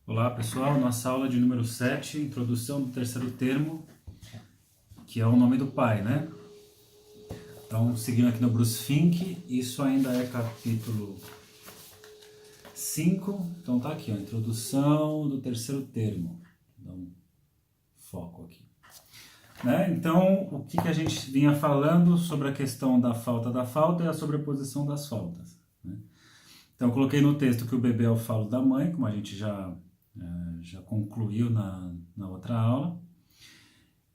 Olá pessoal, nossa aula de número 7, introdução do terceiro termo, que é o nome do pai, né? Então, seguindo aqui no Bruce Fink, isso ainda é capítulo 5, então tá aqui, a introdução do terceiro termo. Dá um foco aqui. Né? Então, o que a gente vinha falando sobre a questão da falta e a sobreposição das faltas. Né? Então, eu coloquei no texto que o bebê é o falo da mãe, como a gente já concluiu na outra aula.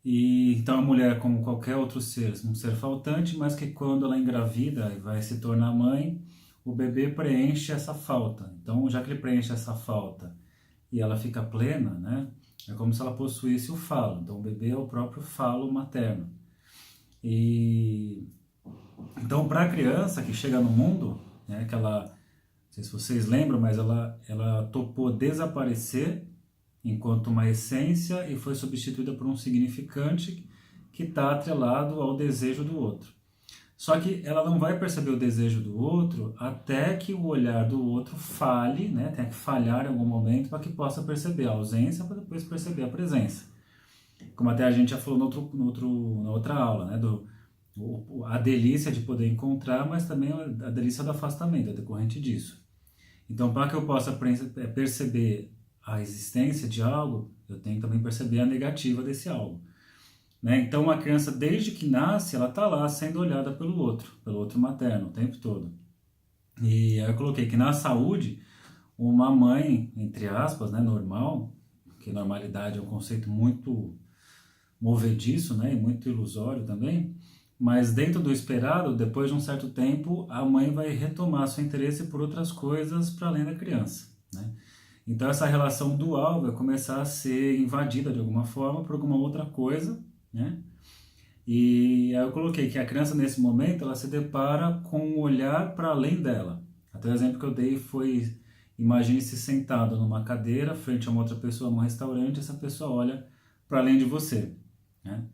E então a mulher, como qualquer outro ser, um ser faltante, mas que quando ela engravida e vai se tornar mãe, o bebê preenche essa falta. Então, já que ele preenche essa falta e ela fica plena, né, é como se ela possuísse o falo. Então, o bebê é o próprio falo materno. E então, para a criança que chega no mundo, né, que ela, não sei se vocês lembram, mas ela topou desaparecer enquanto uma essência e foi substituída por um significante que está atrelado ao desejo do outro. Só que ela não vai perceber o desejo do outro até que o olhar do outro falhe, né? Tem que falhar em algum momento para que possa perceber a ausência, para depois perceber a presença. Como até a gente já falou na outra aula, né? A delícia de poder encontrar, mas também a delícia do afastamento, é decorrente disso. Então, para que eu possa perceber a existência de algo, eu tenho que também perceber a negativa desse algo. Né? Então, uma criança, desde que nasce, ela está lá sendo olhada pelo outro materno, o tempo todo. E aí eu coloquei que na saúde, uma mãe, entre aspas, né, normal, que normalidade é um conceito muito movediço, né, e muito ilusório também, mas dentro do esperado, depois de um certo tempo, a mãe vai retomar seu interesse por outras coisas para além da criança, né? Então essa relação dual vai começar a ser invadida de alguma forma por alguma outra coisa, né? E aí eu coloquei que a criança nesse momento ela se depara com um olhar para além dela. Até o exemplo que eu dei foi: imagine-se sentado numa cadeira frente a uma outra pessoa num restaurante, essa pessoa olha para além de você, né?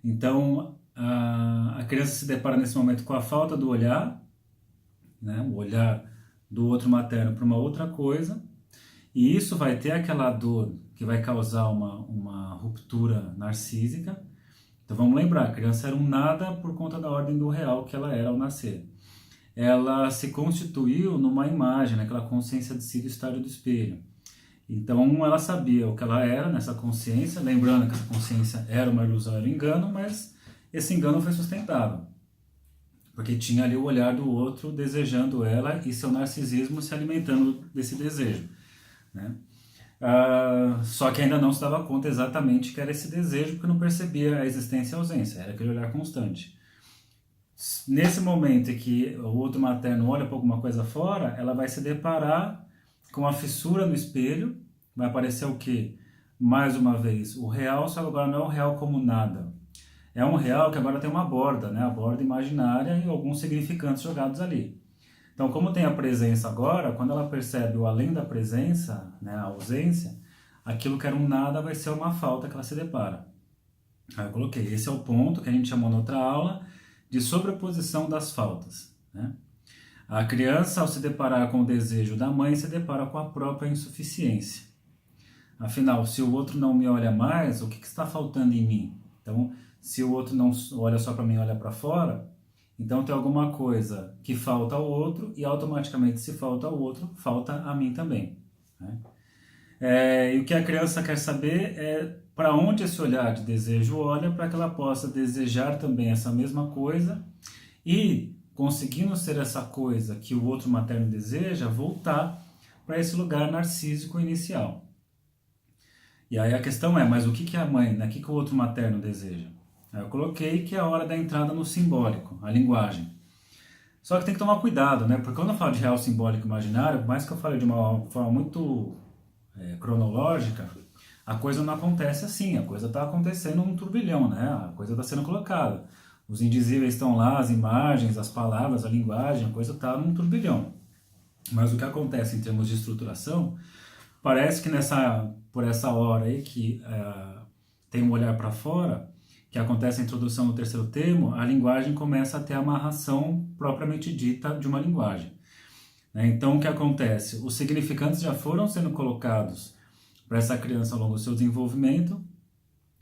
Então a criança se depara nesse momento com a falta do olhar, né? O olhar do outro materno para uma outra coisa. E isso vai ter aquela dor que vai causar uma ruptura narcísica. Então vamos lembrar, a criança era um nada por conta da ordem do real que ela era ao nascer. Ela se constituiu numa imagem, naquela consciência de si do estádio do espelho. Então ela sabia o que ela era nessa consciência, lembrando que essa consciência era uma ilusão, era um engano, mas esse engano foi sustentável. Porque tinha ali o olhar do outro desejando ela e seu narcisismo se alimentando desse desejo. Né? Só que ainda não se dava conta exatamente que era esse desejo, porque não percebia a existência e a ausência, era aquele olhar constante. Nesse momento em que o outro materno olha para alguma coisa fora, ela vai se deparar com a fissura no espelho, vai aparecer o quê? Mais uma vez, o real, só que agora não é um real como nada. É um real que agora tem uma borda, né? A borda imaginária e alguns significantes jogados ali. Então, como tem a presença agora, quando ela percebe o além da presença, né, a ausência, aquilo que era um nada vai ser uma falta que ela se depara. Aí eu coloquei, esse é o ponto que a gente chamou na outra aula de sobreposição das faltas. Né? A criança, ao se deparar com o desejo da mãe, se depara com a própria insuficiência. Afinal, se o outro não me olha mais, o que está faltando em mim? Então, se o outro não olha só para mim, olha para fora, então tem alguma coisa que falta ao outro e automaticamente se falta ao outro, falta a mim também. Né? E o que a criança quer saber é para onde esse olhar de desejo olha, para que ela possa desejar também essa mesma coisa e, conseguindo ser essa coisa que o outro materno deseja, voltar para esse lugar narcísico inicial. E aí a questão é, mas o que a mãe, né? O que o outro materno deseja? Aí eu coloquei que é a hora da entrada no simbólico, a linguagem. Só que tem que tomar cuidado, né? Porque quando eu falo de real simbólico imaginário, por mais que eu fale de uma forma muito cronológica, a coisa não acontece assim, a coisa está acontecendo num turbilhão, né? A coisa está sendo colocada. Os indizíveis estão lá, as imagens, as palavras, a linguagem, a coisa está num turbilhão. Mas o que acontece em termos de estruturação, parece que por essa hora aí que tem um olhar para fora, que acontece a introdução do terceiro termo, a linguagem começa a ter a amarração propriamente dita de uma linguagem. Então, o que acontece? Os significantes já foram sendo colocados para essa criança ao longo do seu desenvolvimento,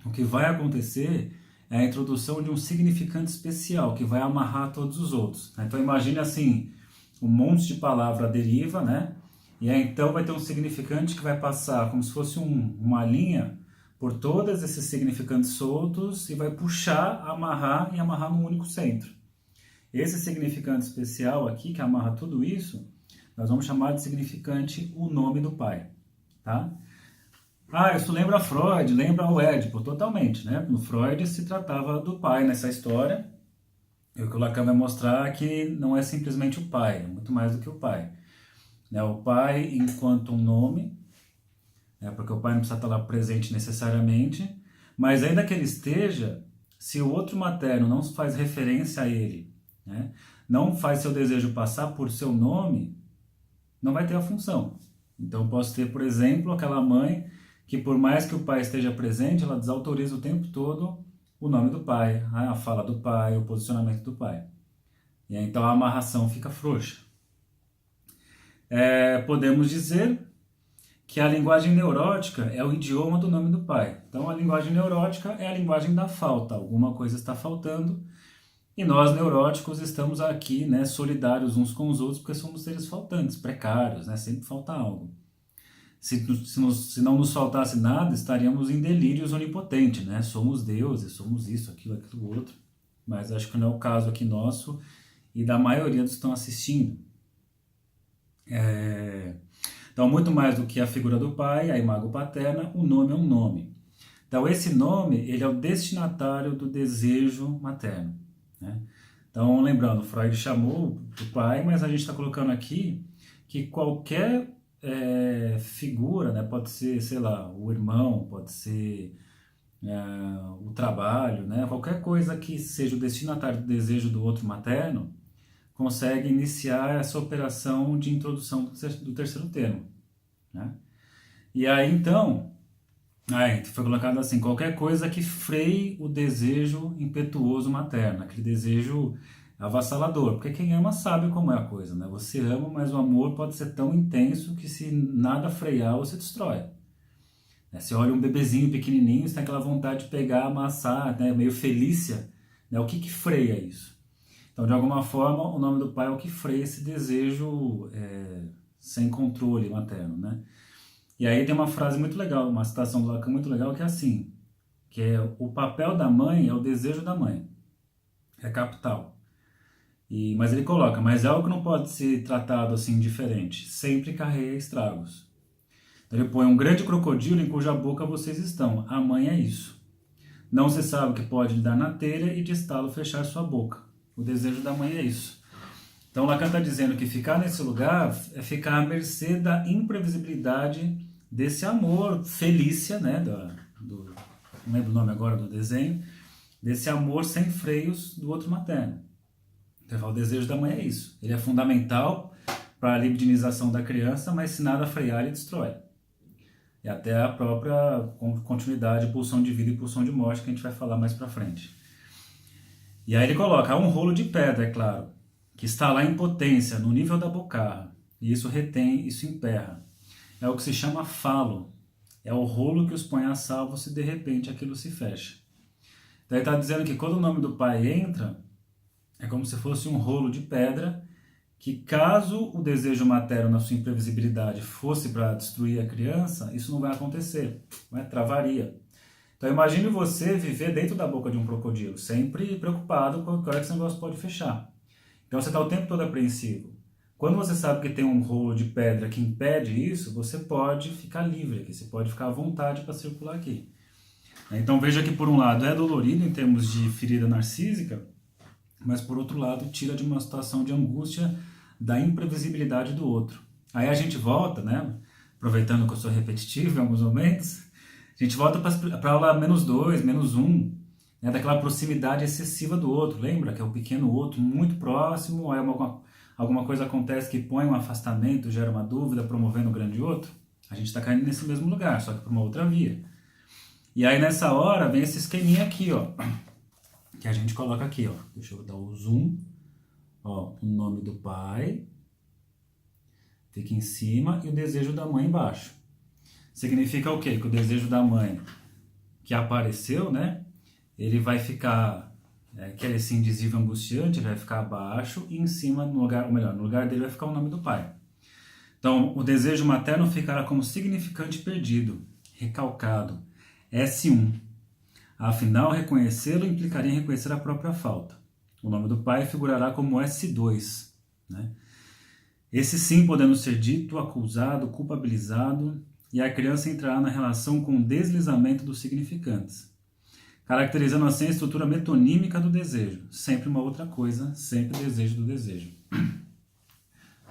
o que vai acontecer é a introdução de um significante especial que vai amarrar todos os outros. Então imagine assim, um monte de palavra deriva, né? E aí então vai ter um significante que vai passar como se fosse uma linha por todos esses significantes soltos e vai puxar, amarrar e amarrar num único centro. Esse significante especial aqui, que amarra tudo isso, nós vamos chamar de significante o nome do pai, tá? Isso lembra Freud, lembra o Édipo, totalmente, né? No Freud se tratava do pai nessa história, e o que o Lacan vai mostrar é que não é simplesmente o pai, é muito mais do que o pai. O pai enquanto um nome, porque o pai não precisa estar lá presente necessariamente, mas ainda que ele esteja, se o outro materno não faz referência a ele, né, não faz seu desejo passar por seu nome, não vai ter a função. Então posso ter, por exemplo, aquela mãe que por mais que o pai esteja presente, ela desautoriza o tempo todo o nome do pai, a fala do pai, o posicionamento do pai. E aí, então a amarração fica frouxa. Podemos dizer que a linguagem neurótica é o idioma do nome do pai. Então a linguagem neurótica é a linguagem da falta, alguma coisa está faltando, e nós neuróticos estamos aqui, né, solidários uns com os outros, porque somos seres faltantes, precários, né, sempre falta algo. Se não nos faltasse nada, estaríamos em delírios onipotentes, né, somos deuses, somos isso, aquilo outro, mas acho que não é o caso aqui nosso e da maioria dos que estão assistindo. Então, muito mais do que a figura do pai, a imago paterna, o nome é um nome. Então, esse nome, ele é o destinatário do desejo materno, né? Então, lembrando, Freud chamou do pai, mas a gente está colocando aqui que qualquer figura, né, pode ser, sei lá, o irmão, pode ser o trabalho, né, qualquer coisa que seja o destinatário do desejo do outro materno, consegue iniciar essa operação de introdução do terceiro termo, né? E aí, então, foi colocado assim, qualquer coisa que freie o desejo impetuoso materno, aquele desejo avassalador, porque quem ama sabe como é a coisa, né? Você ama, mas o amor pode ser tão intenso que se nada frear, você destrói. Você olha um bebezinho pequenininho, você tem aquela vontade de pegar, amassar, né? Meio Felícia, né? O que freia isso? Então, de alguma forma, o nome do pai é o que freia esse desejo sem controle materno, né? E aí tem uma frase muito legal, uma citação do Lacan muito legal, que é assim, que é o papel da mãe é o desejo da mãe, é capital. Mas ele coloca, mas é algo que não pode ser tratado assim diferente, sempre carrega estragos. Então ele põe um grande crocodilo em cuja boca vocês estão, a mãe é isso. Não se sabe o que pode lhe dar na telha e de estalo fechar sua boca. O desejo da mãe é isso. Então Lacan está dizendo que ficar nesse lugar é ficar à mercê da imprevisibilidade desse amor, Felícia, né, não lembro o nome agora do desenho, desse amor sem freios do outro materno. Então o desejo da mãe é isso. Ele é fundamental para a libidinização da criança, mas se nada frear, ele destrói. E até a própria continuidade, pulsão de vida e pulsão de morte, que a gente vai falar mais para frente. E aí ele coloca, há um rolo de pedra, é claro, que está lá em potência, no nível da bocarra, e isso retém, isso emperra. É o que se chama falo, é o rolo que os põe a salvo se de repente aquilo se fecha. Então ele está dizendo que quando o nome do pai entra, é como se fosse um rolo de pedra, que caso o desejo materno na sua imprevisibilidade fosse para destruir a criança, isso não vai acontecer, né? Travaria. Então imagine você viver dentro da boca de um crocodilo, sempre preocupado com a hora que esse negócio pode fechar. Então você está o tempo todo apreensivo. Quando você sabe que tem um rolo de pedra que impede isso, você pode ficar livre aqui, você pode ficar à vontade para circular aqui. Então veja que por um lado é dolorido em termos de ferida narcísica, mas por outro lado tira de uma situação de angústia da imprevisibilidade do outro. Aí a gente volta, né, aproveitando que eu sou repetitivo em alguns momentos, a gente volta para a aula -2, -1, né, daquela proximidade excessiva do outro. Lembra que é o pequeno outro muito próximo, aí alguma coisa acontece que põe um afastamento, gera uma dúvida, promovendo o grande outro? A gente está caindo nesse mesmo lugar, só que por uma outra via. E aí nessa hora vem esse esqueminha aqui, ó, que a gente coloca aqui, ó. Deixa eu dar o zoom. Ó, o nome do pai fica em cima e o desejo da mãe embaixo. significa o quê? Que o desejo da mãe que apareceu, né? Ele vai ficar, aquele assim indizível angustiante, ele vai ficar abaixo e em cima, no lugar, ou melhor, no lugar dele vai ficar o nome do pai. Então, o desejo materno ficará como significante perdido, recalcado, S1. Afinal, reconhecê-lo implicaria em reconhecer a própria falta. O nome do pai figurará como S2, né? Esse sim podendo ser dito, acusado, culpabilizado, e a criança entrará na relação com o deslizamento dos significantes, caracterizando assim a estrutura metonímica do desejo. Sempre uma outra coisa, sempre desejo do desejo.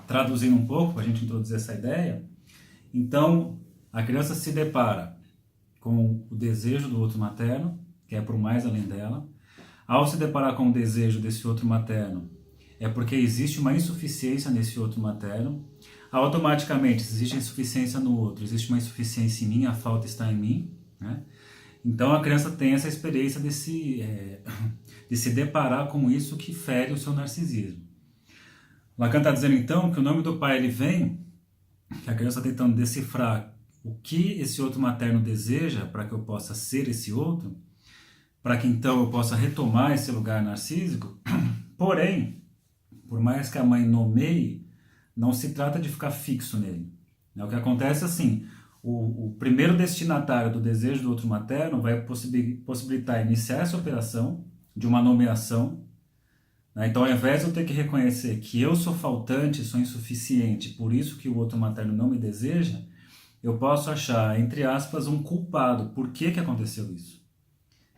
Traduzindo um pouco, para a gente introduzir essa ideia, então a criança se depara com o desejo do outro materno, que é por mais além dela. Ao se deparar com o desejo desse outro materno, é porque existe uma insuficiência nesse outro materno. Automaticamente, se existe insuficiência no outro, existe uma insuficiência em mim, a falta está em mim, né? Então a criança tem essa experiência de se deparar com isso que fere o seu narcisismo. Lacan está dizendo então que o nome do pai ele vem, que a criança está tentando decifrar o que esse outro materno deseja para que eu possa ser esse outro, para que então eu possa retomar esse lugar narcísico. Porém, por mais que a mãe nomeie, não se trata de ficar fixo nele. O que acontece é assim, o primeiro destinatário do desejo do outro materno vai possibilitar iniciar essa operação de uma nomeação. Então, ao invés de eu ter que reconhecer que eu sou faltante, sou insuficiente, por isso que o outro materno não me deseja, eu posso achar, entre aspas, um culpado. Por que aconteceu isso?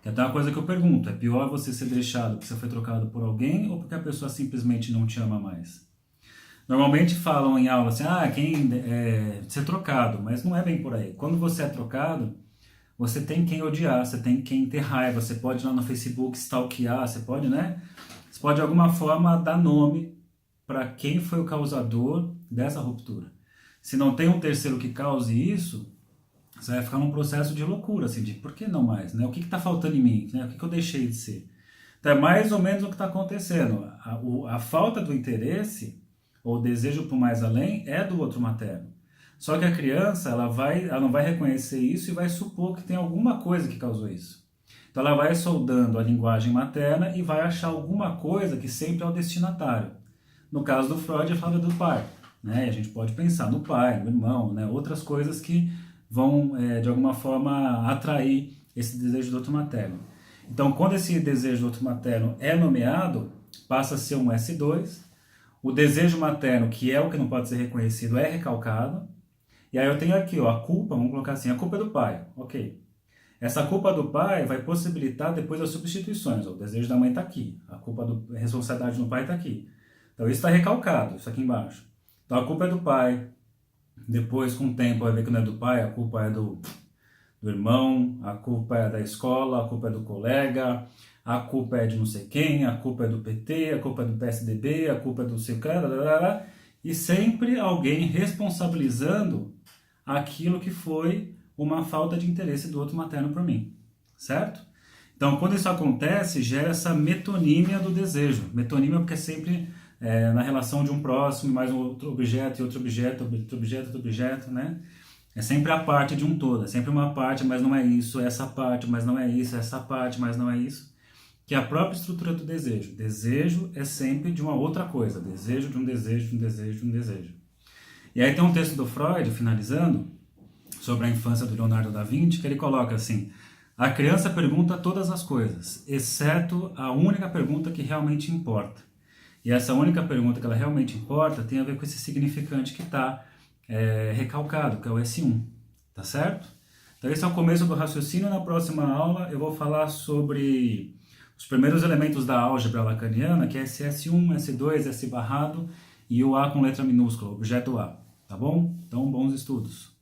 Que é até uma coisa que eu pergunto, é pior você ser deixado porque você foi trocado por alguém ou porque a pessoa simplesmente não te ama mais? Normalmente falam em aula assim, quem ser trocado, mas não é bem por aí. Quando você é trocado, você tem quem odiar, você tem quem ter raiva, você pode ir lá no Facebook stalkear, você pode, né? Você pode de alguma forma dar nome para quem foi o causador dessa ruptura. Se não tem um terceiro que cause isso, você vai ficar num processo de loucura, assim, de por que não mais, né? O que está faltando em mim, né? O que eu deixei de ser? Então é mais ou menos o que está acontecendo. A falta do interesse, ou o desejo por mais além, é do outro materno. Só que a criança, ela não vai reconhecer isso e vai supor que tem alguma coisa que causou isso. Então ela vai soldando a linguagem materna e vai achar alguma coisa que sempre é o destinatário. No caso do Freud, fala do pai, né? E a gente pode pensar no pai, no irmão, né? Outras coisas que vão, de alguma forma, atrair esse desejo do outro materno. Então, quando esse desejo do outro materno é nomeado, passa a ser um S2. O desejo materno, que é o que não pode ser reconhecido, é recalcado. E aí eu tenho aqui, a culpa, vamos colocar assim, a culpa é do pai. Ok. Essa culpa do pai vai possibilitar depois as substituições. O desejo da mãe está aqui, a responsabilidade do pai está aqui. Então isso está recalcado, isso aqui embaixo. Então a culpa é do pai. Depois, com o tempo, vai ver que não é do pai, a culpa é do irmão, a culpa é da escola, a culpa é do colega, a culpa é de não sei quem, a culpa é do PT, a culpa é do PSDB, a culpa é do seu cara, e sempre alguém responsabilizando aquilo que foi uma falta de interesse do outro materno por mim, certo? Então, quando isso acontece, gera essa metonímia do desejo. Metonímia porque é sempre na relação de um próximo, mais um outro objeto, e outro objeto, outro objeto, outro objeto, né? É sempre a parte de um todo, é sempre uma parte, mas não é isso, essa parte, mas não é isso, essa parte, mas não é isso. Que é a própria estrutura do desejo. Desejo é sempre de uma outra coisa, desejo de um desejo, de um desejo, de um desejo. E aí tem um texto do Freud, finalizando, sobre a infância do Leonardo da Vinci, que ele coloca assim: a criança pergunta todas as coisas, exceto a única pergunta que realmente importa. E essa única pergunta que ela realmente importa tem a ver com esse significante que está recalcado, que é o S1, tá certo? Então esse é o começo do raciocínio. Na próxima aula eu vou falar sobre os primeiros elementos da álgebra lacaniana, que é esse S1, S2, S barrado e o A com letra minúscula, objeto A, tá bom? Então, bons estudos!